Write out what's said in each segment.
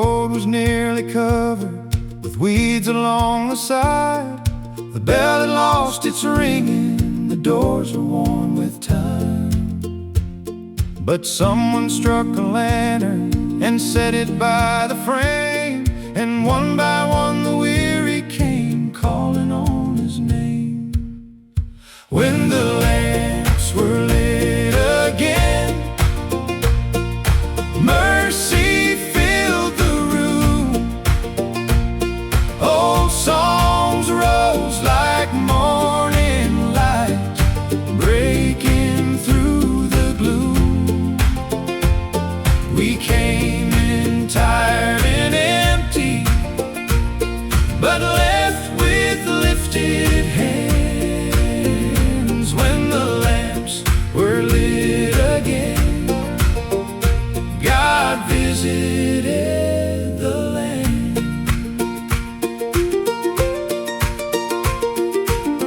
road was nearly covered with weeds along the side. The bell had lost its ringing, the doors were worn with time. But someone struck a lantern and set it by the frame, and one by one the weary came calling on his name. When the lamps were lit again, mercy filled the room. Old songs rose like morning light, breaking through the gloom. We came in tired and empty, but left with lifted hands. When the lamps were lit again, God visited the land.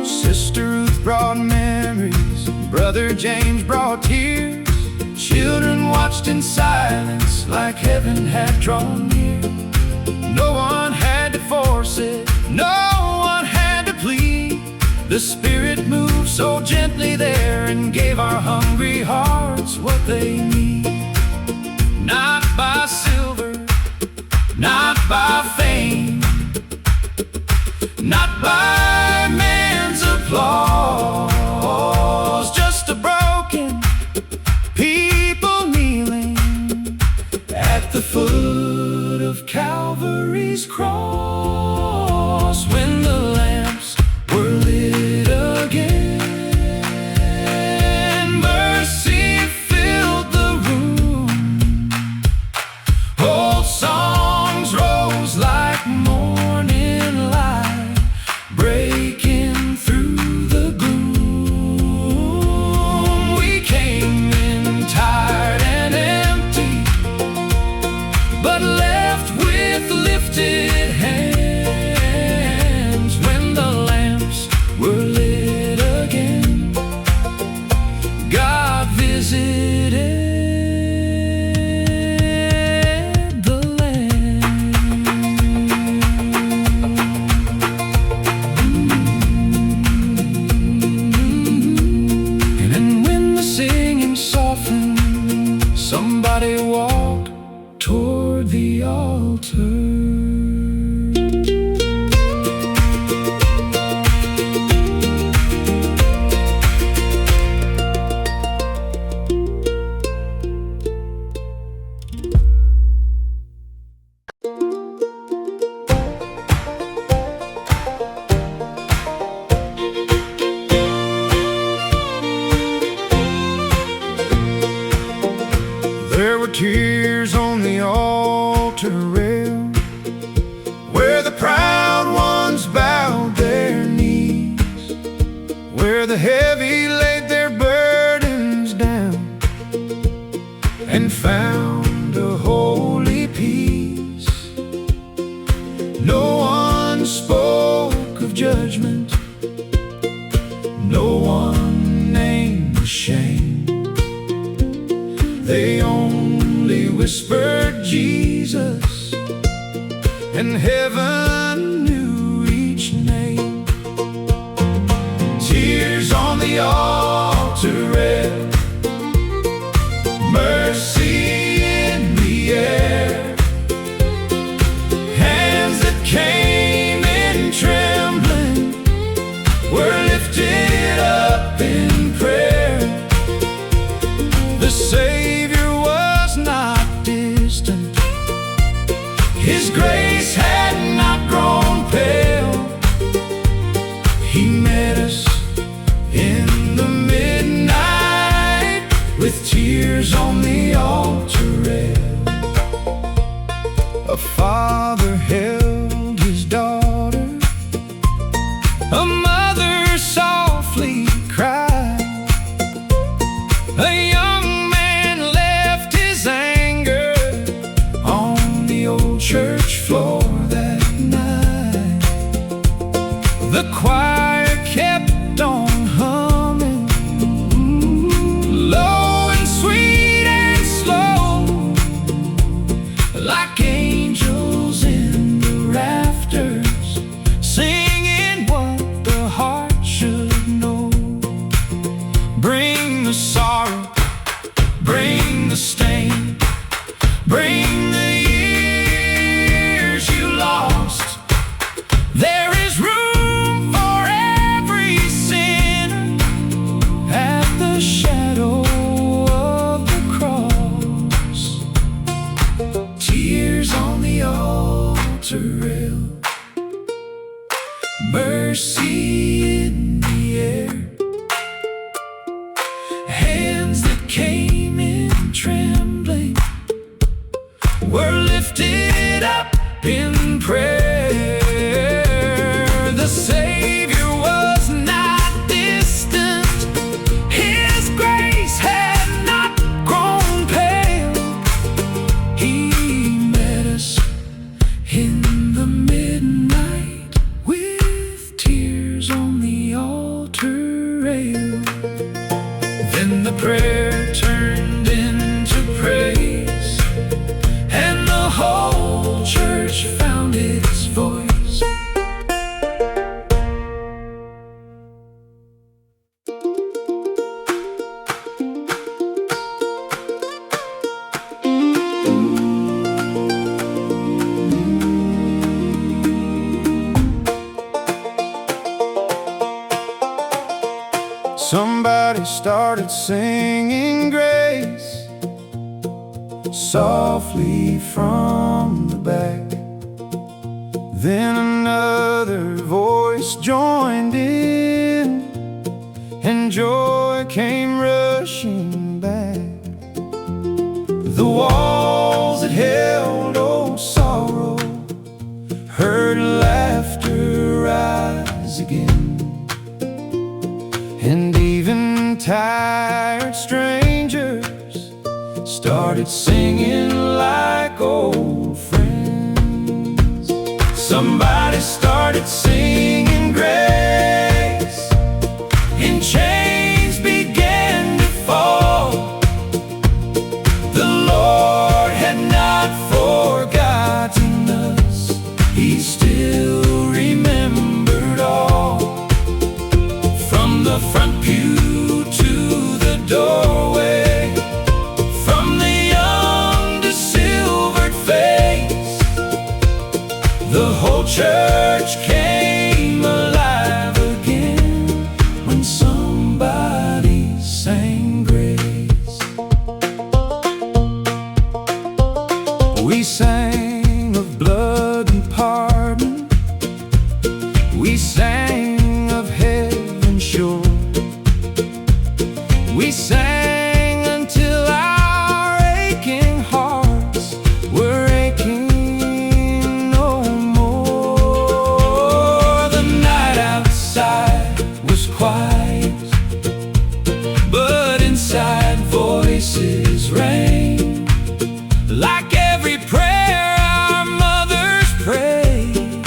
Sister Ruth brought memories, Brother James brought tears. Children watched in silence like heaven had drawn near. No one had to force it, no one had to plead. The Spirit moved so gently there and gave our hungry hearts what they need. Not by silver, not by fame, not by man's applause, just a broken people kneeling at the foot of Calvary's cross. When the lamps were lit again, mercy filled the room. Old songs rose like morning light, breaking through the gloom. We came in tired and empty, but left with lifted hands. When the lamps were lit again, God visited the land. And then when the singing softened, somebody walked toward the altar. There were tears on the altar rail, where the proud ones bowed their knees, where the heavy laid their burdens down and found a holy peace. No one spoke of judgment, no one named shame. They only whispered Jesus, and heaven knew each name. Tears on the altar rail, mercy in the air, hands that came in trembling were lifted up in prayer. The Savior was not distant, His grace had not grown pale. He met us in the midnight with tears on the altar rail. A father held his daughter, a mother softly cried, a young man left his anger on the old church floor that night. The choir kept on humming, low and sweet and slow, like angels altar rail. Mercy in the air, hands that came in trembling were lifted up in prayer. The Savior was not distant, His grace had not grown pale. He met us in the midnight with tears on the altar rail. Then the prayer turned into praise, and the whole church found its voice. Somebody started singing grace softly from the back. Then another voice joined in, and joy came rushing back. The walls that held old sorrow heard laughter rise again, and even tired strangers started singing like old friends. Somebody started singing grace, and chains began to fall. The Lord had not forgotten us, He still remembered all. From the front pew to the doorway, from the young to silvered face, the whole church came alive again when somebody sang grace. We sang of blood and pardon, we sang of heaven sure. We sang until our aching hearts were aching no more. The night outside was quiet, but inside voices rang, like every prayer our mothers prayed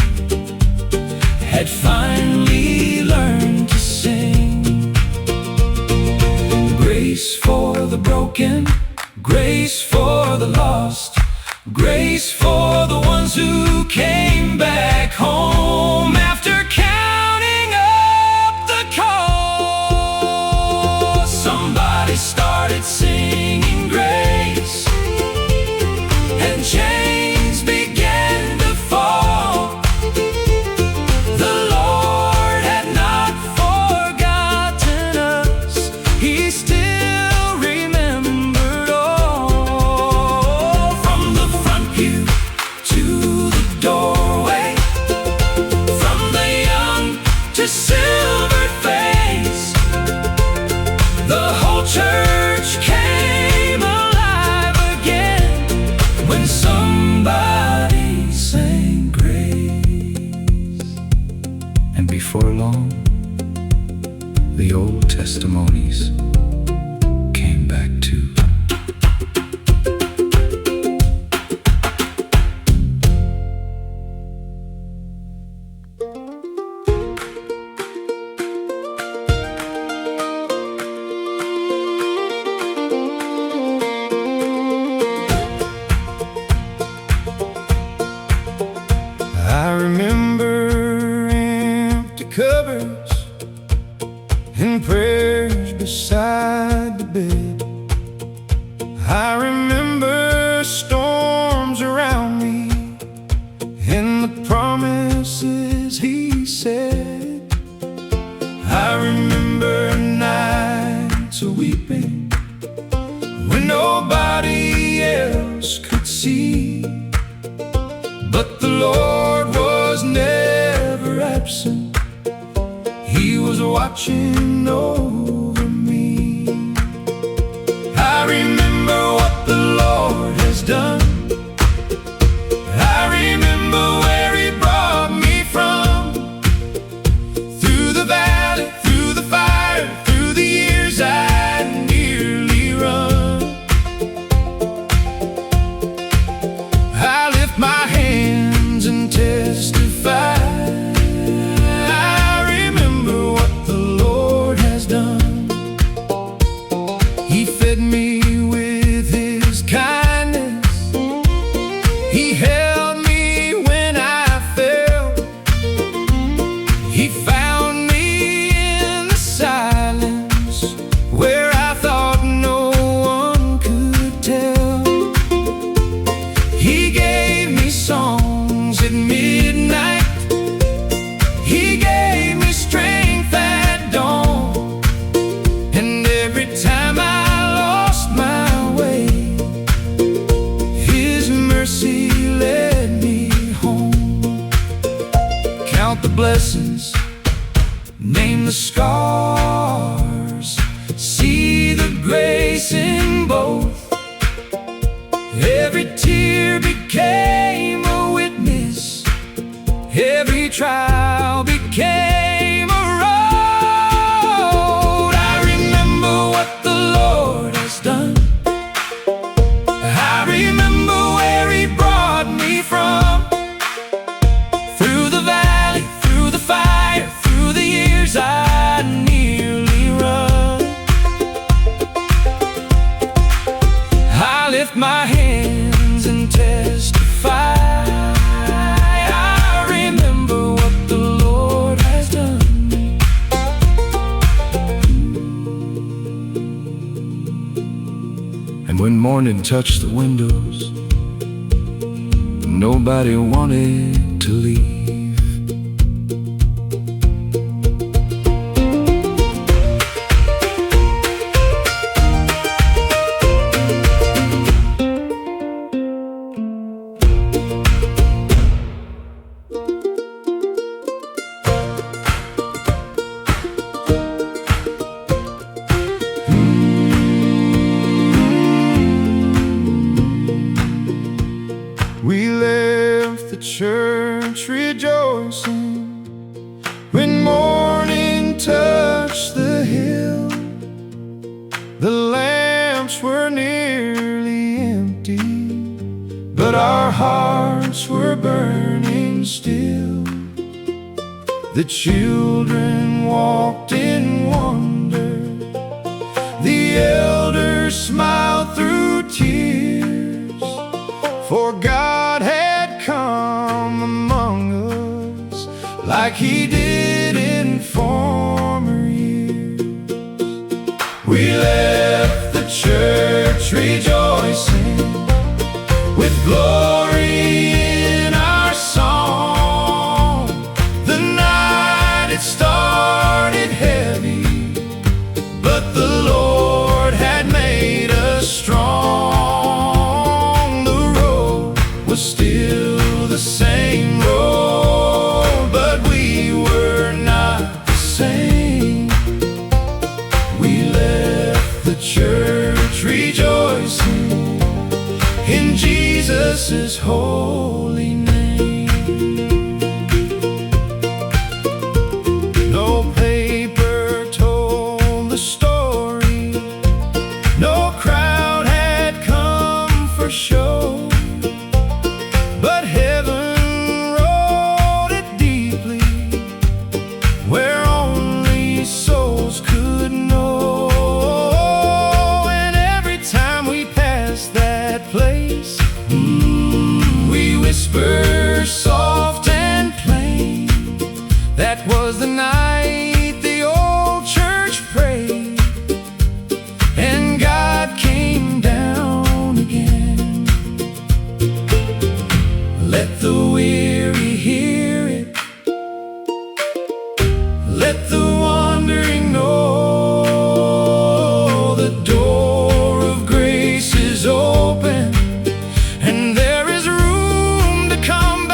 had finally learned to sing. Grace for the broken, grace for the lost, grace for the ones who came back home after counting up the cost. Somebody started singing grace, and chains began to fall. The Lord had not forgotten us, He still remembered all. From the front pew to the doorway, from the young to silvered face, the whole church came alive again when somebody sang grace. And before long, the old testimonies came back too. I remember empty cupboards and prayers beside the bed. I remember storms around me and the promises He said. I remember nights of weeping when nobody else could see. But the Lord was never absent. He was watching over me. I remember what the Lord has done. I remember where He brought me from. Through the valley, through the fire, through the years I nearly run. I lift my hands and testify. I remember what the Lord has done. He fed me with His kindness. He held me when I fell. He found me in the silence where I thought no one could tell. He gave me songs at midnight. He gave me strength at dawn. And every time I lost my way, His mercy led me home. Count the blessings, name the scars, see the grace in both. Every tear became a witness. Every trial became a road. I remember what the Lord has done. I remember where He brought me from. Through the valley, through the fire, through the years I nearly run. I lift my hands and testify. I remember what the Lord has done. And when morning touched the windows, nobody wanted to leave. We left the church rejoicing when morning touched the hill. The lamps were nearly empty, but our hearts were burning still. The children walked in wonder. The elders smiled through tears, for God had come among us like He did in former years. We left the church rejoicing with glory in our song. The night it started heavy, but the Lord had made us strong. The road was still the same road, but we were not the same. We left the church rejoicing in Jesus' holy name. No paper told the story, no crowd had come for show, but heaven wrote it deeply where only souls could know. And every time we passed that place, we whisper soft and plain, that was the night the old church prayed, and God came down again. Let the weary hear it, let the wandering know. The door of grace is open, and there is room to come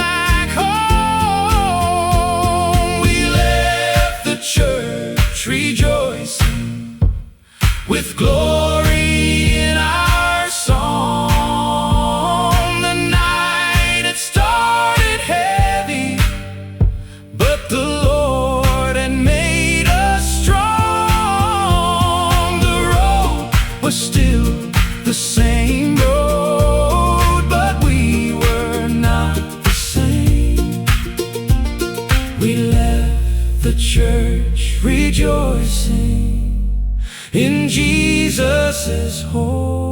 Jesus is holy.